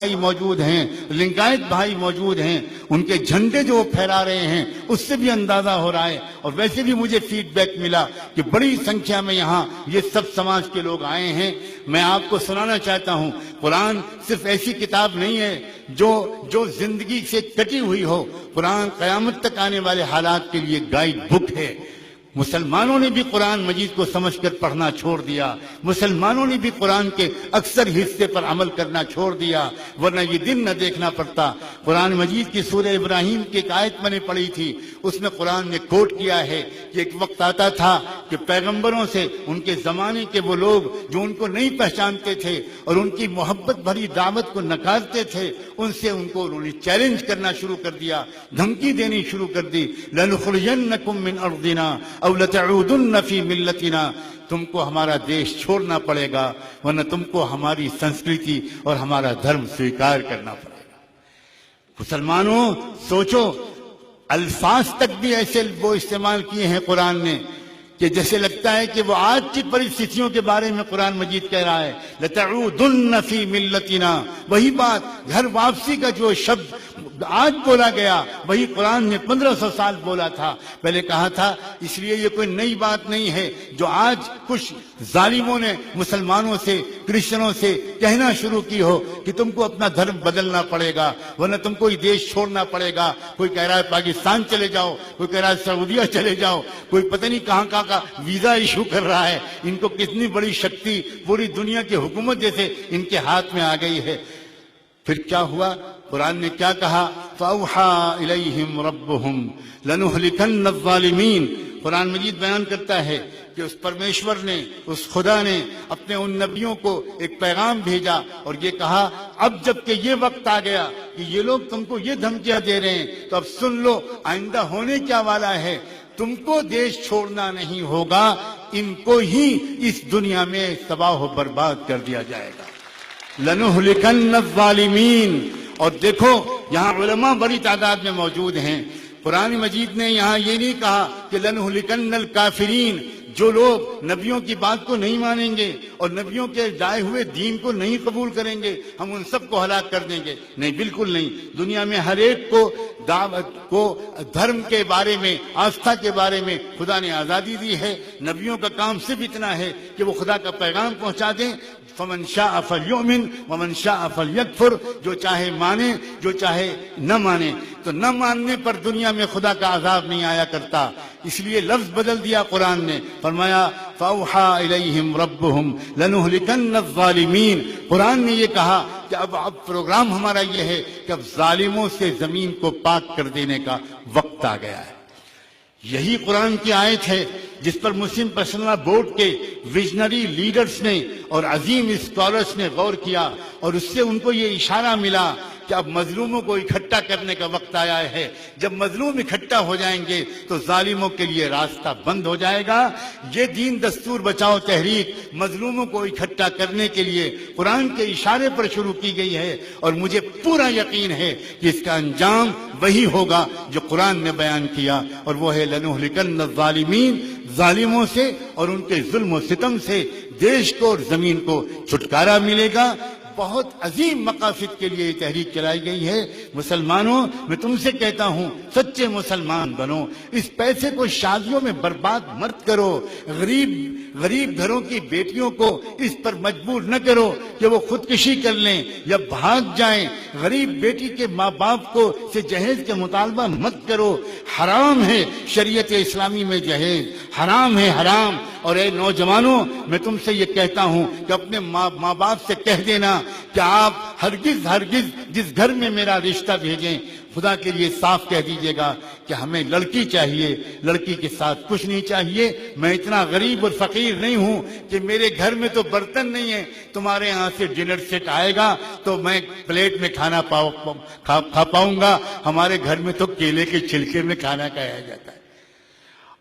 بھائی موجود ہیں، لنگایت بھائی موجود ہیں، ان کے جھنڈے جو وہ پھیلا رہے ہیں اس سے بھی اندازہ ہو رہا ہے. اور ویسے بھی مجھے فیڈ بیک ملا کہ بڑی سنکھیا میں یہاں یہ سب سماج کے لوگ آئے ہیں. میں آپ کو سنانا چاہتا ہوں، قرآن صرف ایسی کتاب نہیں ہے جو زندگی سے کٹی ہوئی ہو. قرآن قیامت تک آنے والے حالات کے لیے گائیڈ بک ہے. مسلمانوں نے بھی قرآن مجید کو سمجھ کر پڑھنا چھوڑ دیا، مسلمانوں نے بھی قرآن کے اکثر حصے پر عمل کرنا چھوڑ دیا، ورنہ یہ دن نہ دیکھنا پڑتا. قرآن مجید کی سورہ ابراہیم کی ایک آیت میں نے پڑھی تھی، اس میں قرآن نے کوٹ کیا ہے کہ ایک وقت آتا تھا کہ پیغمبروں سے ان کے زمانے کے وہ لوگ جو ان کو نہیں پہچانتے تھے اور ان کی محبت بھری دعوت کو نکارتے تھے، ان سے انہوں نے چیلنج کرنا شروع کر دیا، دھمکی دینی شروع کر دی. لَنُخْرِجَنَّكُم مِّنْ أَرْضِنَا أَوْ لَتَعُودُنَّ فِي مِلَّتِنَا، تم کو ہمارا دیش چھوڑنا پڑے گا ورنہ تم کو ہماری سنسکرتی اور ہمارا دھرم سویکار کرنا پڑے گا. مسلمانوں سوچو، الفاظ تک بھی ایسے وہ استعمال کیے ہیں قرآن نے کہ جیسے لگتا ہے کہ وہ آج کی پریستھتیوں کے بارے میں قرآن مجید کہہ رہا ہے. لَتَعُودُنَّ فِي مِلَّتِنَا، وہی بات، گھر واپسی کا جو شبد آج بولا گیا وہی قرآن نے 1500 سال بولا تھا. پہلے کہا تھا، اس لیے یہ کوئی نئی بات نہیں ہے جو آج کچھ ظالموں نے مسلمانوں سے، کرسچنوں سے کہنا شروع کی ہو کہ تم کو اپنا دھرم بدلنا پڑے گا ورنہ تم کو یہ دیش چھوڑنا پڑے گا. کوئی کہہ رہا ہے پاکستان چلے جاؤ، کوئی کہہ رہا ہے سعودیہ چلے جاؤ، کوئی پتہ نہیں کہاں کہاں کا ویزا ایشو کر رہا ہے. ان کو کتنی بڑی شکتی پوری دنیا کی حکومت جیسے ان کے ہاتھ میں آ گئی ہے. پھر کیا ہوا؟ قرآن نے کیا کہا؟ فَأَوْحَىٰ إِلَيْهِمْ رَبُّهُمْ لَنُهْلِكَنَّ الظَّالِمِينَ. قرآن مجید بیان کرتا ہے کہ اس پرمیشور نے، اس خدا نے اپنے ان نبیوں کو ایک پیغام بھیجا اور یہ کہا، اب جب کہ یہ وقت آ گیا کہ یہ لوگ تم کو یہ دھمکیاں دے رہے ہیں تو اب سن لو آئندہ ہونے کیا والا ہے. تم کو دیش چھوڑنا نہیں ہوگا، ان کو ہی اس دنیا میں تباہ و برباد کر دیا جائے گا. لَنُهْلِكَنَّ الظَّالِمِينَ. اور دیکھو یہاں علماء بڑی تعداد میں موجود ہیں. قرآن مجید نے یہاں یہ نہیں کہا کہ لَنُهْلِكَنَّ الْكَافِرِينَ، جو لوگ نبیوں کی بات کو نہیں مانیں گے اور نبیوں کے لائے ہوئے دین کو نہیں قبول کریں گے ہم ان سب کو ہلاک کر دیں گے. نہیں، بالکل نہیں. دنیا میں ہر ایک کو دعوت کو دھرم کے بارے میں، آستھا کے بارے میں خدا نے آزادی دی ہے. نبیوں کا کام صرف اتنا ہے کہ وہ خدا کا پیغام پہنچا دیں. فَمَنْ شَاءَ فَلْيُؤْمِنْ وَمَنْ شَاءَ فَلْيَكْفُرْ، جو چاہے مانے، جو چاہے نہ مانے. تو نہ ماننے پر دنیا میں خدا کا عذاب نہیں آیا کرتا، اس لیے لفظ بدل دیا قرآن نے. فرمایا فَأَوْحَىٰ إِلَيْهِمْ رَبُّهُمْ لَنُهْلِكَنَّ الظَّالِمِينَ. قرآن نے یہ کہا کہ اب پروگرام ہمارا یہ ہے کہ اب ظالموں سے زمین کو پاک کر دینے کا وقت آ گیا ہے. یہی قرآن کی آیت ہے جس پر مسلم پرسنل بورڈ کے ویژنری لیڈرز نے اور عظیم اسکالرز نے غور کیا اور اس سے ان کو یہ اشارہ ملا کہ اب مظلوموں کو اکٹھا کرنے کا وقت آیا ہے. جب مظلوم اکٹھا ہو جائیں گے تو ظالموں کے لیے راستہ بند ہو جائے گا. یہ دین دستور بچاؤ تحریک مظلوموں کو اکٹھا کرنے کے لیے قرآن کے اشارے پر شروع کی گئی ہے اور مجھے پورا یقین ہے کہ اس کا انجام وہی ہوگا جو قرآن نے بیان کیا، اور وہ ہے لَنُهْلِكَنَّ الظَّالِمِينَ. ظالموں سے اور ان کے ظلم و ستم سے دیش کو اور زمین کو چھٹکارا ملے گا. بہت عظیم مقاصد کے لیے یہ تحریک چلائی گئی ہے. مسلمانوں، میں تم سے کہتا ہوں سچے مسلمان بنو. اس پیسے کو شادیوں میں برباد مت کرو. غریب گھروں کی بیٹیوں کو اس پر مجبور نہ کرو کہ وہ خودکشی کر لیں یا بھاگ جائیں. غریب بیٹی کے ماں باپ کو سے جہیز کا مطالبہ مت کرو. حرام ہے شریعت اسلامی میں جہیز، حرام ہے، حرام. اور اے نوجوانوں، میں تم سے یہ کہتا ہوں کہ اپنے ماں باپ سے کہہ دینا کہ آپ ہرگز جس گھر میں میرا رشتہ بھیجیں خدا کے لیے صاف کہہ دیجئے گا کہ ہمیں لڑکی چاہیے، لڑکی کے ساتھ کچھ نہیں چاہیے. میں اتنا غریب اور فقیر نہیں ہوں کہ میرے گھر میں تو برتن نہیں ہے، تمہارے یہاں سے ڈنر سیٹ آئے گا تو میں پلیٹ میں کھانا کھا پاؤں گا. ہمارے گھر میں تو کیلے کے چھلکے میں کھانا کھایا جاتا ہے.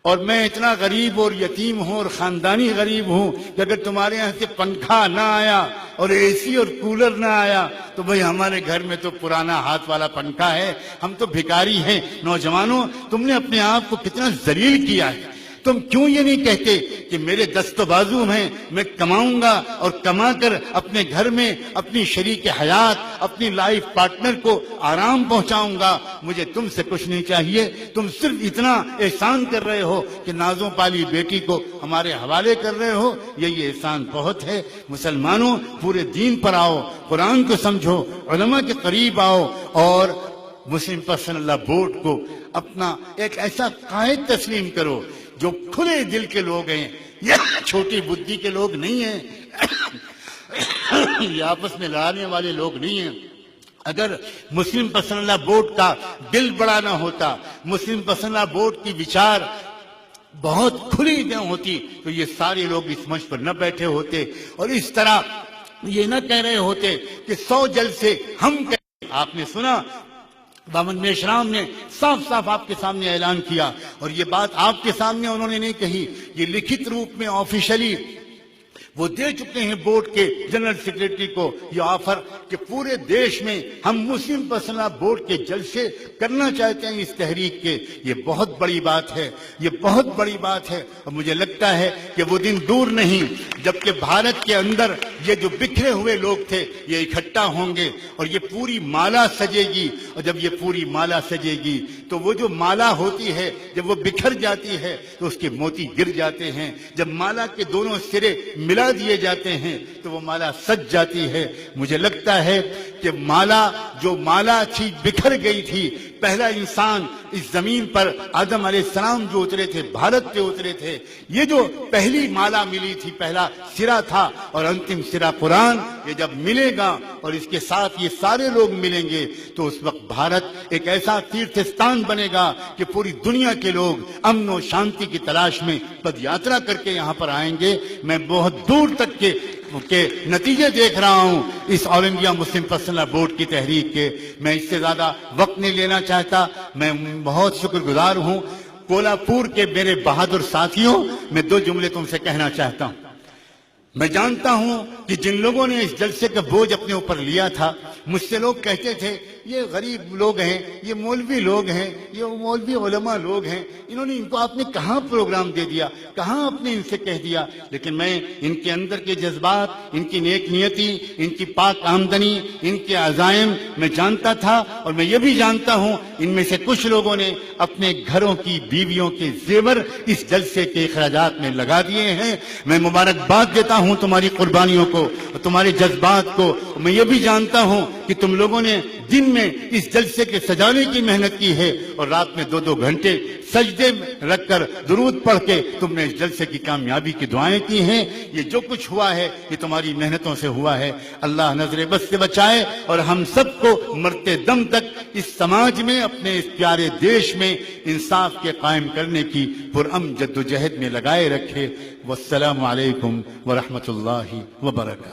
اور میں اتنا غریب اور یتیم ہوں اور خاندانی غریب ہوں کہ اگر تمہارے یہاں سے پنکھا نہ آیا اور اے سی اور کولر نہ آیا تو بھئی ہمارے گھر میں تو پرانا ہاتھ والا پنکھا ہے، ہم تو بھکاری ہیں. نوجوانوں، تم نے اپنے آپ کو کتنا ذلیل کیا ہے. تم کیوں یہ نہیں کہتے کہ میرے دست و بازو ہیں، میں کماؤں گا اور کما کر اپنے گھر میں اپنی شریک حیات، اپنی لائف پارٹنر کو آرام پہنچاؤں گا، مجھے تم سے کچھ نہیں چاہیے، تم صرف اتنا احسان کر رہے ہو کہ نازوں پالی بیٹی کو ہمارے حوالے کر رہے ہو، یہی احسان بہت ہے۔ مسلمانوں، پورے دین پر آؤ، قرآن کو سمجھو، علماء کے قریب آؤ، اور مسلم پرسنل لا بورڈ کو اپنا ایک ایسا قائد تسلیم کرو جو کھلے دل کے لوگ ہیں، یہ چھوٹی بدھی کے لوگ نہیں ہیں، یہ آپس میں لڑانے والے لوگ نہیں ہیں۔ اگر مسلم پرسنل لا بورڈ کا دل بڑا نہ ہوتا، مسلم پرسنل لا بورڈ کی وچار بہت کھلی نہ ہوتی، تو یہ سارے لوگ اس منچ پر نہ بیٹھے ہوتے اور اس طرح یہ نہ کہہ رہے ہوتے کہ 100 جلسے ہم کہیں۔ آپ نے سنا بامن میشرام نے صاف صاف آپ کے سامنے اعلان کیا، اور یہ بات آپ کے سامنے انہوں نے نہیں کہی، یہ لکھت روپ میں آفیشلی وہ دے چکے ہیں بورڈ کے جنرل سیکریٹری کو یہ آفر کہ پورے دیش میں ہم مسلم پرسنل لا بورڈ کے جلسے کرنا چاہتے ہیں اس تحریک کے۔ یہ بہت بڑی بات ہے، یہ بہت بڑی بات ہے، اور مجھے لگتا ہے کہ وہ دن دور نہیں جبکہ بھارت کے اندر یہ جو بکھرے ہوئے لوگ تھے یہ اکٹھا ہوں گے اور یہ پوری مالا سجے گی، اور جب یہ پوری مالا سجے گی تو وہ جو مالا ہوتی ہے جب وہ بکھر جاتی ہے تو اس کے موتی گر جاتے ہیں، جب مالا کے دونوں سرے ملا دیے جاتے ہیں تو وہ مالا سج جاتی ہے۔ مجھے لگتا ہے کہ جو مالا تھی بکھر گئی تھی، پہلا انسان اس زمین پر آدم علیہ السلام جو اترے تھے، بھارت پہ اترے تھے، یہ جو پہلی مالا ملی تھی، پہلا سرا تھا، اور انتم سرا قرآن، یہ جب ملے گا اور اس کے ساتھ یہ سارے لوگ ملیں گے تو اس وقت بھارت ایک ایسا تیرتھستان بنے گا کہ پوری دنیا کے لوگ امن و شانتی کی تلاش میں پد یاترا کر کے یہاں پر آئیں گے۔ میں بہت دور تک کے نتیجے دیکھ رہا ہوں اس آل انڈیا مسلم پرسنل لا بورڈ کی تحریک کے۔ میں اس سے زیادہ وقت نہیں لینا چاہتا، میں بہت شکر گزار ہوں کولہاپور کے میرے بہادر ساتھیوں۔ میں 2 جملے تم سے کہنا چاہتا ہوں۔ میں جانتا ہوں کہ جن لوگوں نے اس جلسے کا بوجھ اپنے اوپر لیا تھا، مجھ سے لوگ کہتے تھے یہ غریب لوگ ہیں، یہ مولوی لوگ ہیں، یہ مولوی علماء لوگ ہیں، ان کو آپ نے کہاں پروگرام دے دیا، کہاں آپ نے ان سے کہہ دیا۔ لیکن میں ان کے اندر کے جذبات، ان کی نیک نیتی، ان کی پاک آمدنی، ان کے عزائم میں جانتا تھا، اور میں یہ بھی جانتا ہوں ان میں سے کچھ لوگوں نے اپنے گھروں کی بیویوں کے زیور اس جلسے کے اخراجات میں لگا دیے ہیں۔ میں مبارکباد دیتا ہوں تمہاری قربانیوں کو اور تمہارے جذبات کو۔ میں یہ بھی جانتا ہوں کہ تم لوگوں نے دن میں اس جلسے کے سجانے کی محنت کی ہے اور رات میں 2 گھنٹے سجدے میں رکھ کر درود پڑھ کے تم نے اس جلسے کی کامیابی کی دعائیں کی ہیں۔ یہ جو کچھ ہوا ہے یہ تمہاری محنتوں سے ہوا ہے۔ اللہ نظر بد سے بچائے اور ہم سب کو مرتے دم تک اس سماج میں، اپنے اس پیارے دیش میں انصاف کے قائم کرنے کی پرامن جد و جہد میں لگائے رکھے۔ والسلام علیکم ورحمۃ اللہ وبرکاتہ۔